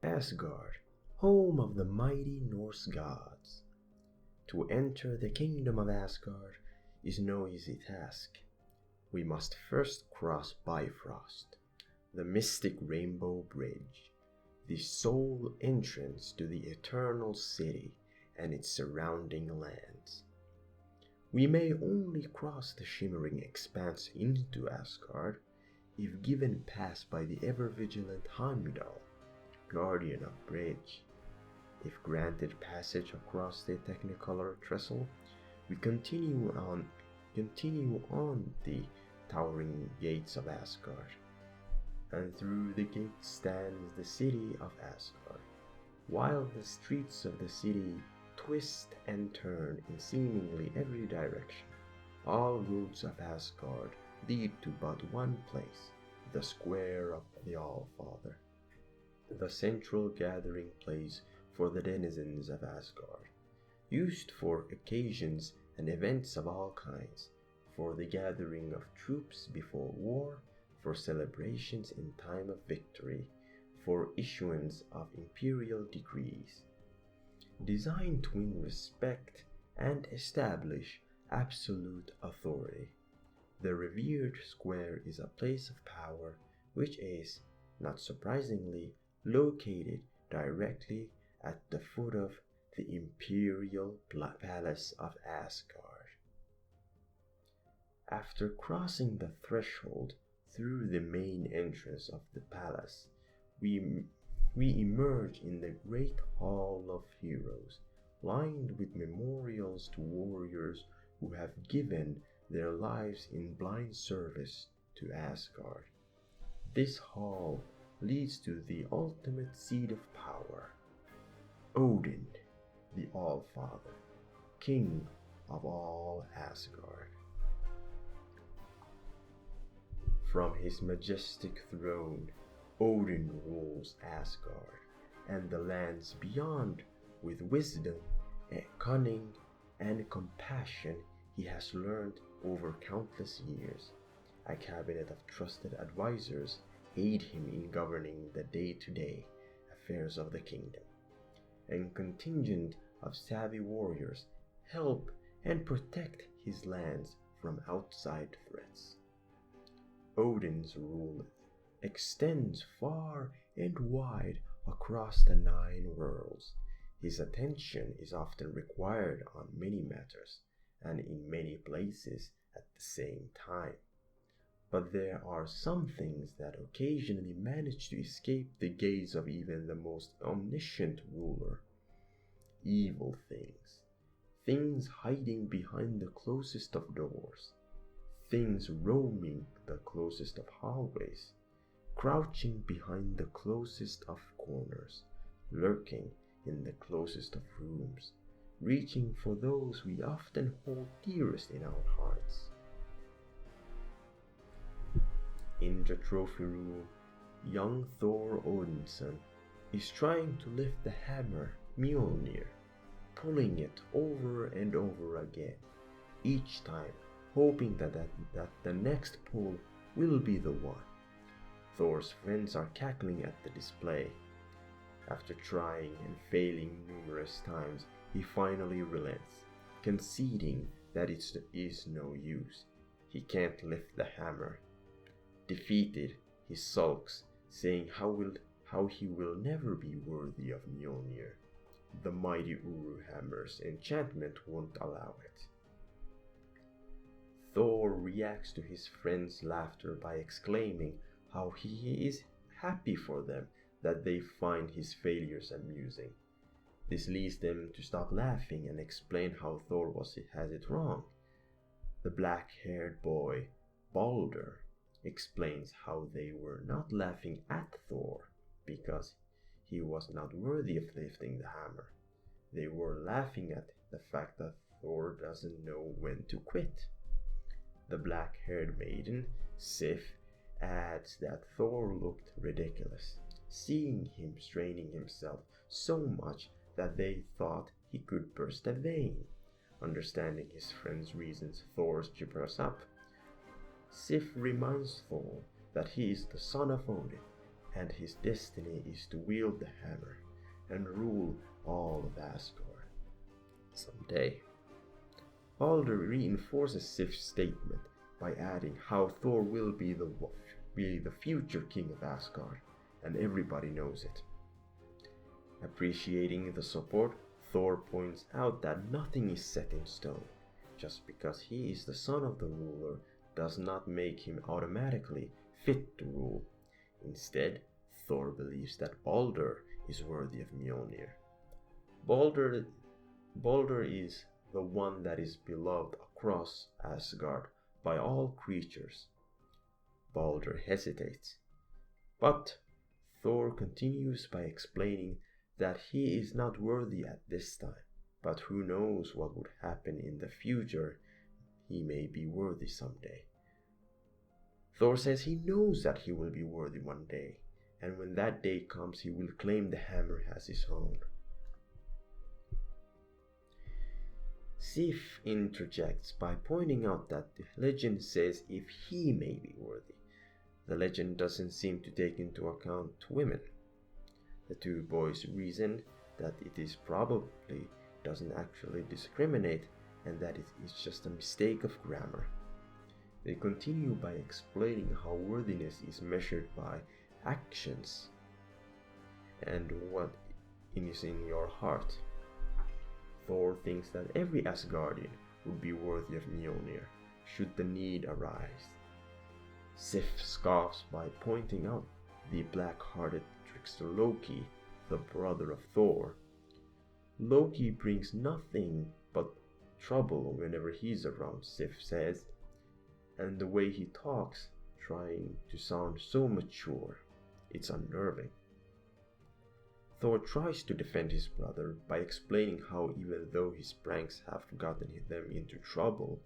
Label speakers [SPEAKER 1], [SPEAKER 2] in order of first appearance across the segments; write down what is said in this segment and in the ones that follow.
[SPEAKER 1] Asgard, home of the mighty Norse gods. To enter the kingdom of Asgard is no easy task. We must first cross Bifrost, the mystic rainbow bridge, the sole entrance to the eternal city and its surrounding lands. We may only cross the shimmering expanse into Asgard if given pass by the ever-vigilant Heimdall, guardian of bridge. If granted passage across the Technicolor trestle, we continue on the towering gates of Asgard. And through the gates stands the city of Asgard, while the streets of the city twist and turn in seemingly every direction. All roads of Asgard lead to but one place, the Square of the Allfather, the central gathering place for the denizens of Asgard, used for occasions and events of all kinds, for the gathering of troops before war, for celebrations in time of victory, for issuance of imperial decrees. Designed to win respect and establish absolute authority, the revered square is a place of power which is, not surprisingly, located directly at the foot of the imperial palace of Asgard. After crossing the threshold through the main entrance of the palace, we emerge in the great Hall of Heroes, lined with memorials to warriors who have given their lives in blind service to Asgard. This hall leads to the ultimate seat of power, Odin, the Allfather, King of all Asgard. From his majestic throne, Odin rules Asgard and the lands beyond with wisdom, cunning, and compassion he has learned over countless years. A cabinet of trusted advisors aid him in governing the day-to-day affairs of the kingdom, and contingent of savvy warriors help and protect his lands from outside threats. Odin's rule extends far and wide across the 9 worlds. His attention is often required on many matters and in many places at the same time. But there are some things that occasionally manage to escape the gaze of even the most omniscient ruler. Evil things, things hiding behind the closest of doors, things roaming the closest of hallways, crouching behind the closest of corners, lurking in the closest of rooms, reaching for those we often hold dearest in our hearts. In the trophy room, young Thor Odinson is trying to lift the hammer Mjolnir, pulling it over and over again, each time hoping that the next pull will be the one. Thor's friends are cackling at the display. After trying and failing numerous times, he finally relents, conceding that it is no use. He can't lift the hammer. Defeated, he sulks, saying how he will never be worthy of Mjolnir. The mighty Uru hammer's enchantment won't allow it. Thor reacts to his friends' laughter by exclaiming how he is happy for them that they find his failures amusing. This leads them to stop laughing and explain how Thor has it wrong. The black-haired boy, Balder, explains how they were not laughing at Thor because he was not worthy of lifting the hammer. They were laughing at the fact that Thor doesn't know when to quit. The black-haired maiden, Sif, adds that Thor looked ridiculous, seeing him straining himself so much that they thought he could burst a vein. Understanding his friend's reasons, Thor cheers up. Sif reminds Thor that he is the son of Odin and his destiny is to wield the hammer and rule all of Asgard someday. Balder reinforces Sif's statement by adding how Thor will be the future king of Asgard, and everybody knows it. Appreciating the support, Thor points out that nothing is set in stone. Just because he is the son of the ruler does not make him automatically fit to rule. Instead, Thor believes that Balder is worthy of Mjolnir. Balder is the one that is beloved across Asgard by all creatures. Balder hesitates, but Thor continues by explaining that he is not worthy at this time, but who knows what would happen in the future. He may be worthy someday. Thor says he knows that he will be worthy one day, and when that day comes he will claim the hammer as his own. Sif interjects by pointing out that the legend says if he may be worthy. The legend doesn't seem to take into account women. The two boys reason that it is probably doesn't actually discriminate and that it is just a mistake of grammar. They continue by explaining how worthiness is measured by actions and what is in your heart. Thor thinks that every Asgardian would be worthy of Mjolnir should the need arise. Sif scoffs by pointing out the black-hearted trickster Loki, the brother of Thor. Loki brings nothing but trouble whenever he's around, Sif says, and the way he talks, trying to sound so mature, it's unnerving. Thor tries to defend his brother by explaining how even though his pranks have gotten them into trouble,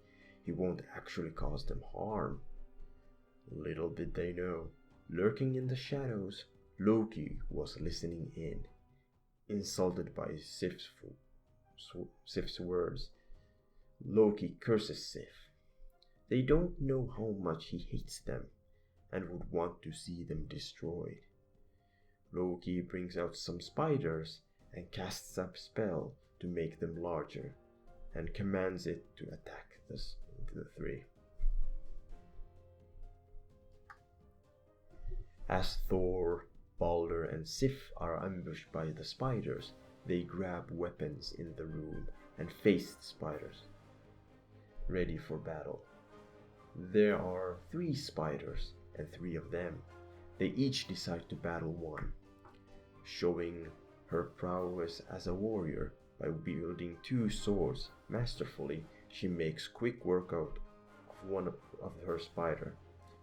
[SPEAKER 1] he won't actually cause them harm. Little did they know, lurking in the shadows, Loki was listening in. Insulted by Sif's words, Loki curses Sif. They don't know how much he hates them and would want to see them destroyed. Loki brings out some spiders and casts a spell to make them larger and commands it to attack the three. As Thor, Balder and Sif are ambushed by the spiders, they grab weapons in the room and face the spiders, ready for battle. There are 3 spiders and 3 of them. They each decide to battle one. Showing her prowess as a warrior by wielding 2 swords masterfully, she makes quick work out of one of her spider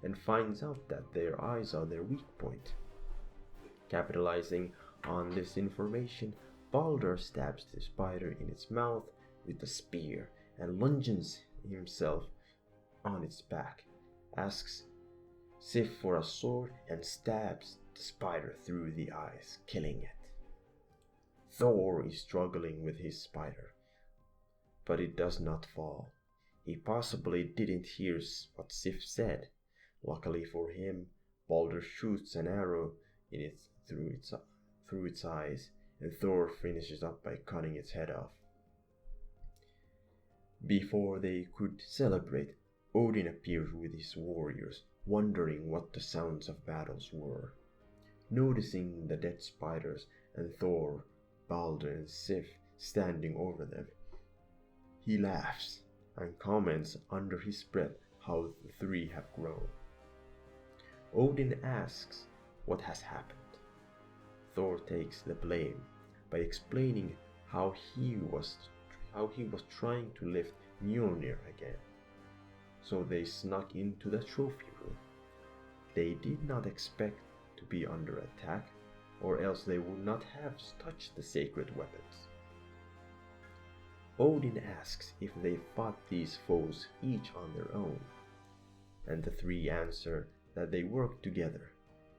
[SPEAKER 1] and finds out that their eyes are their weak point. Capitalizing on this information, Balder stabs the spider in its mouth with a spear and lunges himself on its back, asks Sif for a sword and stabs the spider through the eyes, killing it. Thor is struggling with his spider, but it does not fall. He possibly didn't hear what Sif said. Luckily for him, Balder shoots an arrow through its eyes, and Thor finishes up by cutting its head off. Before they could celebrate, Odin appears with his warriors, wondering what the sounds of battles were. Noticing the dead spiders and Thor, Balder and Sif standing over them, he laughs and comments under his breath how the 3 have grown. Odin asks what has happened. Thor takes the blame by explaining how he was trying to lift Mjolnir again. So they snuck into the trophy room. They did not expect to be under attack, or else they would not have touched the sacred weapons. Odin asks if they fought these foes each on their own, and the 3 answer that they work together,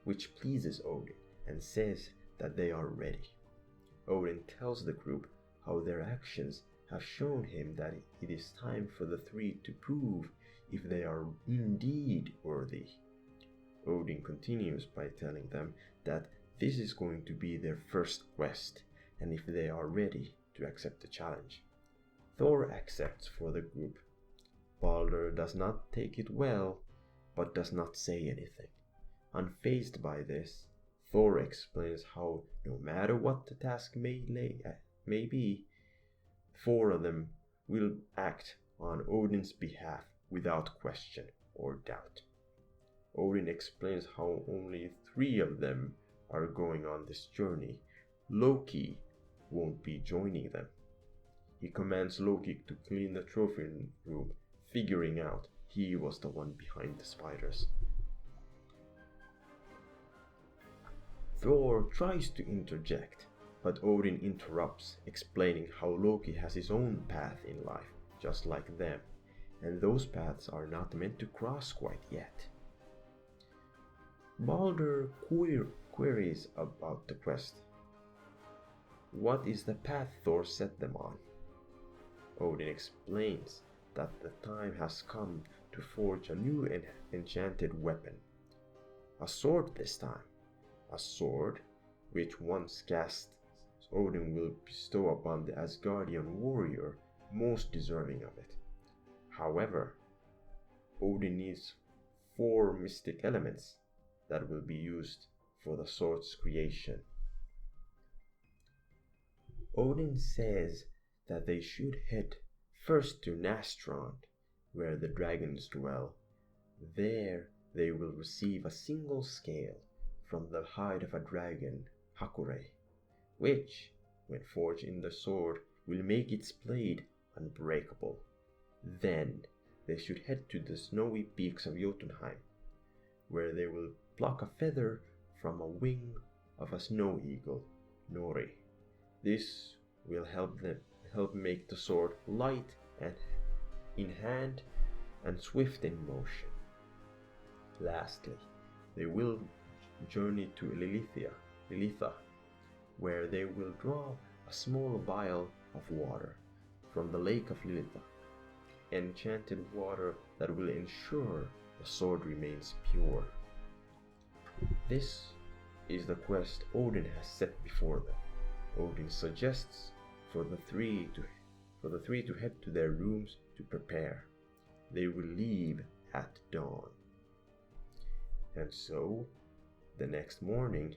[SPEAKER 1] which pleases Odin and says that they are ready. Odin tells the group how their actions have shown him that it is time for the 3 to prove if they are indeed worthy. Odin continues by telling them that this is going to be their first quest, and if they are ready to accept the challenge. Thor accepts for the group. Balder does not take it well, but does not say anything. Unfazed by this, Thor explains how no matter what the task may be, 4 of them will act on Odin's behalf without question or doubt. Odin explains how only 3 of them are going on this journey. Loki won't be joining them. He commands Loki to clean the trophy room, figuring out he was the one behind the spiders. Thor tries to interject, but Odin interrupts, explaining how Loki has his own path in life, just like them, and those paths are not meant to cross quite yet. Balder queries about the quest. What is the path Thor set them on? Odin explains that the time has come to forge a new enchanted weapon. A sword this time. A sword which once cast Odin will bestow upon the Asgardian warrior most deserving of it. However, Odin needs 4 mystic elements that will be used for the sword's creation. Odin says that they should head first to Nastrond, where the dragons dwell. There they will receive a single scale from the hide of a dragon, Hakure, which, when forged in the sword, will make its blade unbreakable. Then they should head to the snowy peaks of Jotunheim, where they will pluck a feather from a wing of a snow eagle, Nori. This will help make the sword light and in hand and swift in motion. Lastly, they will journey to Lilitha, where they will draw a small vial of water from the lake of Lilitha, enchanted water that will ensure the sword remains pure. This is the quest Odin has set before them. Odin suggests for the three to head to their rooms to prepare. They will leave at dawn. And so, the next morning,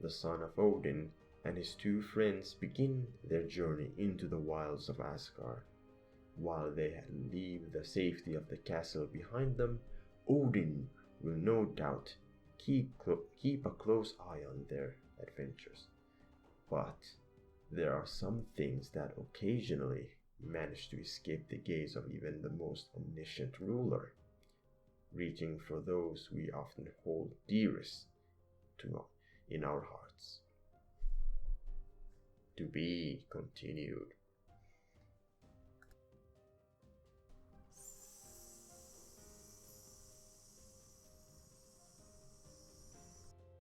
[SPEAKER 1] the son of Odin and his 2 friends begin their journey into the wilds of Asgard. While they leave the safety of the castle behind them, Odin will no doubt keep a close eye on their adventures. But there are some things that occasionally manage to escape the gaze of even the most omniscient ruler, reaching for those we often hold dearest in our hearts. To be continued.